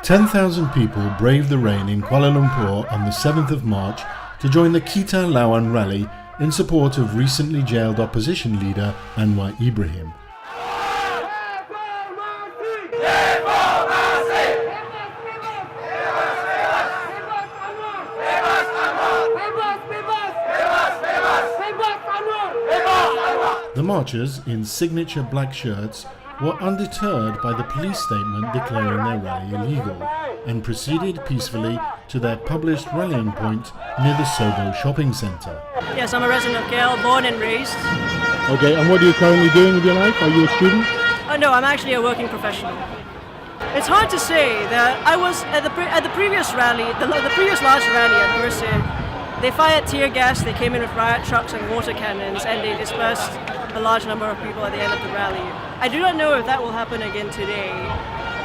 10,000 people braved the rain in Kuala Lumpur on the 7th of March to join the Kita Lawan rally in support of recently jailed opposition leader Anwar Ibrahim. The marchers, in signature black shirts, were undeterred by the police statement declaring their rally illegal and proceeded peacefully to their published rallying point near the Sobo shopping centre. Yes, I'm a resident of KL, born and raised. Okay, and what are you currently doing with your life? Are you a student? No, I'm actually a working professional. It's hard to say that I was at the previous rally, the previous large rally at Bursa. They fired tear gas, they came in with riot trucks and water cannons, and they dispersed a large number of people at the end of the rally. I do not know if that will happen again today.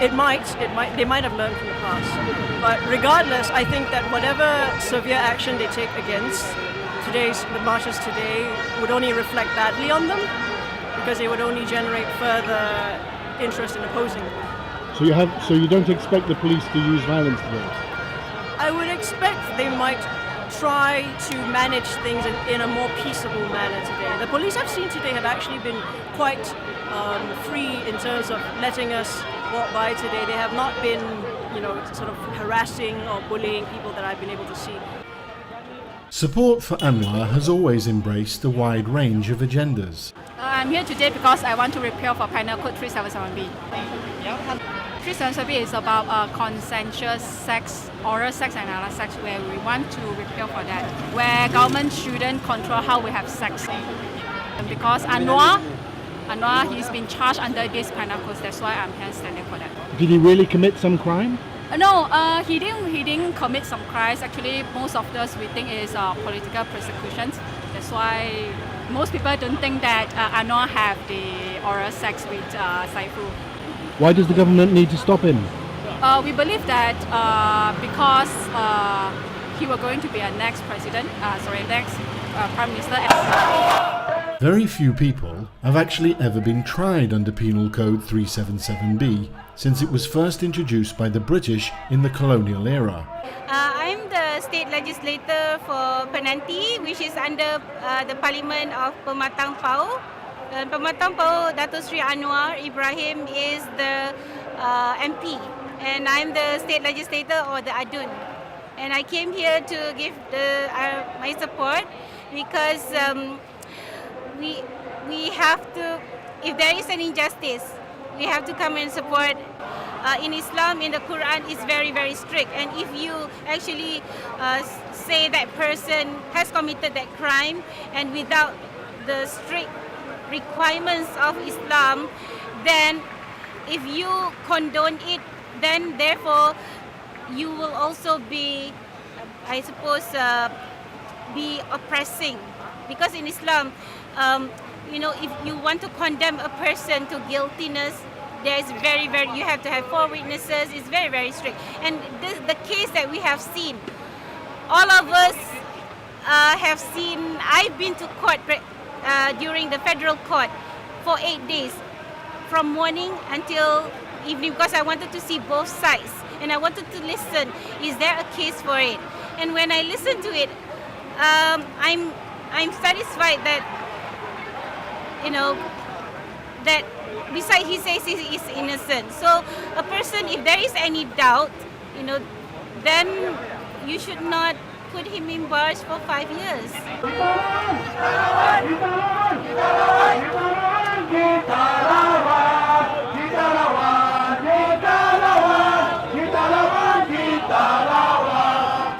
They might have learned from the past. But regardless, I think that whatever severe action they take against the marches today would only reflect badly on them, because they would only generate further interest in opposing them. So you don't expect the police to use violence today? I would expect they might try to manage things in a more peaceable manner today. The police I've seen today have actually been quite free in terms of letting us walk by today. They have not been, sort of harassing or bullying people that I've been able to see. Support for Anwar has always embraced a wide range of agendas. I'm here today because I want to repeal for Penal Code 377B. 377B is about consensual sex, oral sex and anal sex, where we want to repeal for that, where government shouldn't control how we have sex. And because Anwar, he's been charged under this penal code, that's why I'm here standing for that. Did he really commit some crime? No, he didn't commit some crimes. Actually, most of those we think is political persecutions. That's why most people don't think that Anwar have the oral sex with Saifu. Why does the government need to stop him? We believe that because he was going to be a next Prime Minister. Very few people have actually ever been tried under Penal Code 377B since it was first introduced by the British in the colonial era. I'm the state legislator for Penanti, which is under the Parliament of Pematang Pau. Pematang Pau, Dato Sri Anwar Ibrahim is the MP, and I'm the state legislator or the Adun. And I came here to give my support because we have to, if there is an injustice, we have to come and support. In Islam, in the Quran, is very, very strict. And if you actually say that person has committed that crime and without the strict requirements of Islam, then if you condone it, then therefore you will also be, I suppose, be oppressing. Because in Islam, if you want to condemn a person to guiltiness, there is you have to have 4 witnesses. It's very, very strict. And the case that we have seen, all of us have seen. I've been to court during the federal court for 8 days, from morning until evening, because I wanted to see both sides and I wanted to listen. Is there a case for it? And when I listen to it, I'm satisfied that that besides he says he is innocent. So a person, if there is any doubt, then you should not put him in bars for 5 years.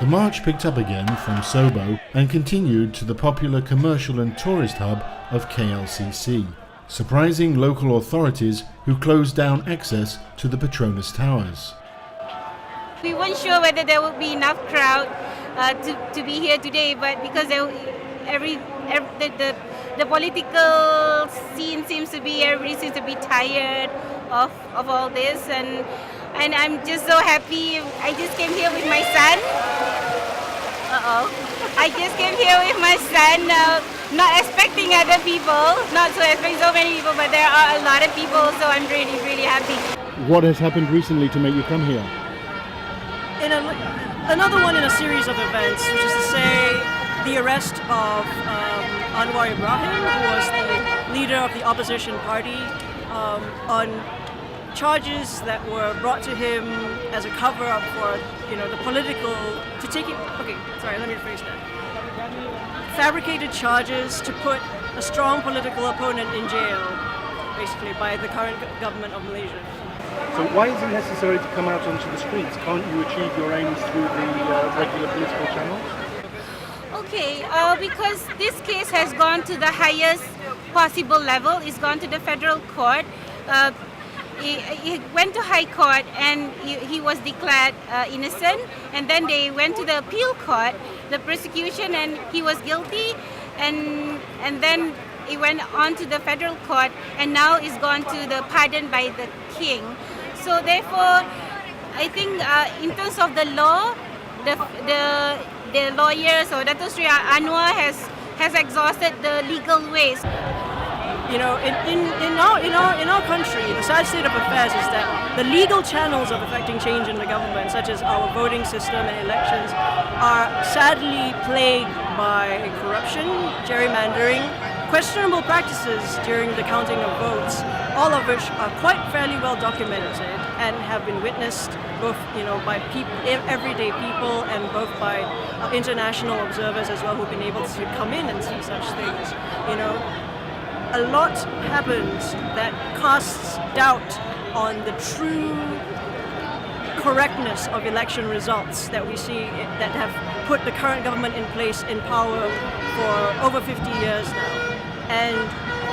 The march picked up again from Sobo and continued to the popular commercial and tourist hub of KLCC, surprising local authorities who closed down access to the Petronas Towers. We weren't sure whether there would be enough crowd to be here today, but because the political scene everybody seems to be tired of all this, and I'm just so happy. I just came here with my son. I just came here with my son, not expecting other people, not so expecting so many people, but there are a lot of people, so I'm really, really happy. What has happened recently to make you come here? another one in a series of events, which is to say the arrest of Anwar Ibrahim, who was the leader of the opposition party, on charges that were brought to him as a cover-up for, the political, to take it, okay, sorry, let me rephrase that. Fabricated charges to put a strong political opponent in jail, basically, by the current government of Malaysia. So why is it necessary to come out onto the streets? Can't you achieve your aims through the regular political channels? Okay, because this case has gone to the highest possible level. It's gone to the federal court. He went to High Court and he was declared innocent, and then they went to the appeal court, the prosecution, and he was guilty, and then it went on to the federal court, and now it's gone to the pardon by the king. So therefore, I think in terms of the law, the lawyers or Dato' Sri Anwar has exhausted the legal ways. In our country, the sad state of affairs is that the legal channels of affecting change in the government, such as our voting system and elections, are sadly plagued by corruption, gerrymandering, questionable practices during the counting of votes, all of which are quite fairly well documented and have been witnessed both by everyday people and both by international observers as well, who've been able to come in and see such things. A lot happens that casts doubt on the true correctness of election results that we see that have put the current government in place in power for over 50 years now. And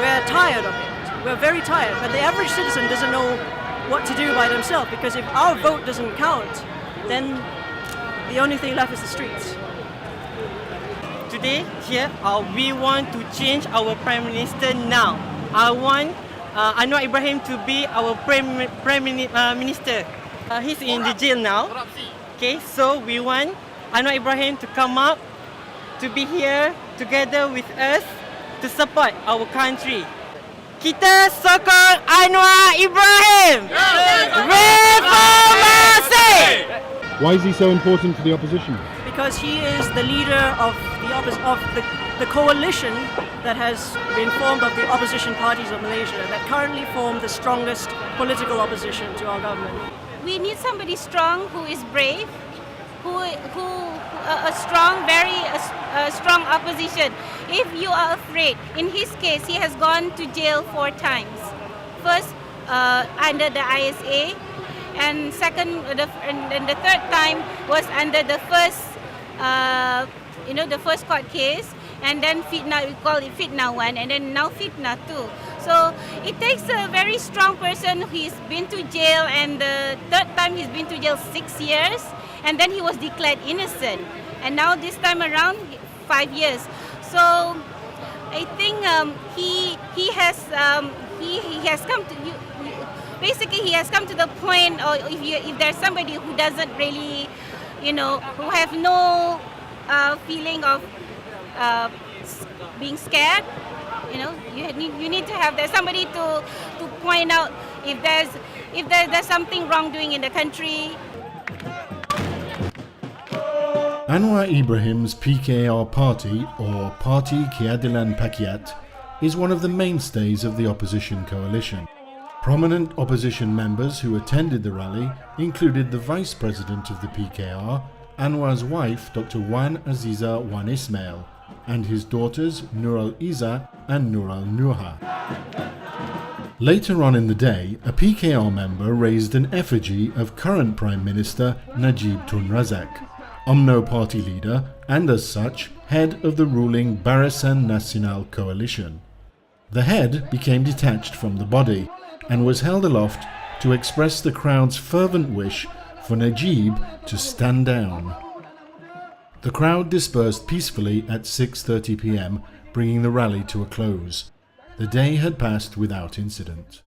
we're tired of it. We're very tired. But the average citizen doesn't know what to do by themselves, because if our vote doesn't count, then the only thing left is the streets. Today, here, we want to change our Prime Minister now. I want Anwar Ibrahim to be our Prime Minister. He's in the jail now. Okay, so we want Anwar Ibrahim to come up, to be here together with us, to support our country. Kita sokong Anwar Ibrahim! Reformasi! Why is he so important to the opposition? Because he is the leader of the coalition that has been formed of the opposition parties of Malaysia that currently form the strongest political opposition to our government. We need somebody strong who is brave, a strong opposition. If you are afraid, in his case, he has gone to jail 4 times. First, under the ISA, and second, and the third time was under the first, the first court case, and then fitna, we call it fitna 1, and then now fitna 2. So it takes a very strong person who's been to jail, and the third time he's been to jail 6 years, and then he was declared innocent, and now this time around 5 years. So I think he has come to basically he has come to the point, or if there's somebody who doesn't really, who have no feeling of being scared, you need to have there's somebody to point out if there's something wrong doing in the country. Anwar Ibrahim's PKR party, or Parti Keadilan Rakyat, is one of the mainstays of the opposition coalition. Prominent opposition members who attended the rally included the Vice President of the PKR, Anwar's wife Dr. Wan Aziza Wan Ismail, and his daughters Nurul Iza and Nurul Nurha. Later on in the day, a PKR member raised an effigy of current Prime Minister Najib Tun Razak, UMNO party leader and as such head of the ruling Barisan Nasional coalition. The head became detached from the body and was held aloft to express the crowd's fervent wish for Najib to stand down. The crowd dispersed peacefully at 6:30 p.m, bringing the rally to a close. The day had passed without incident.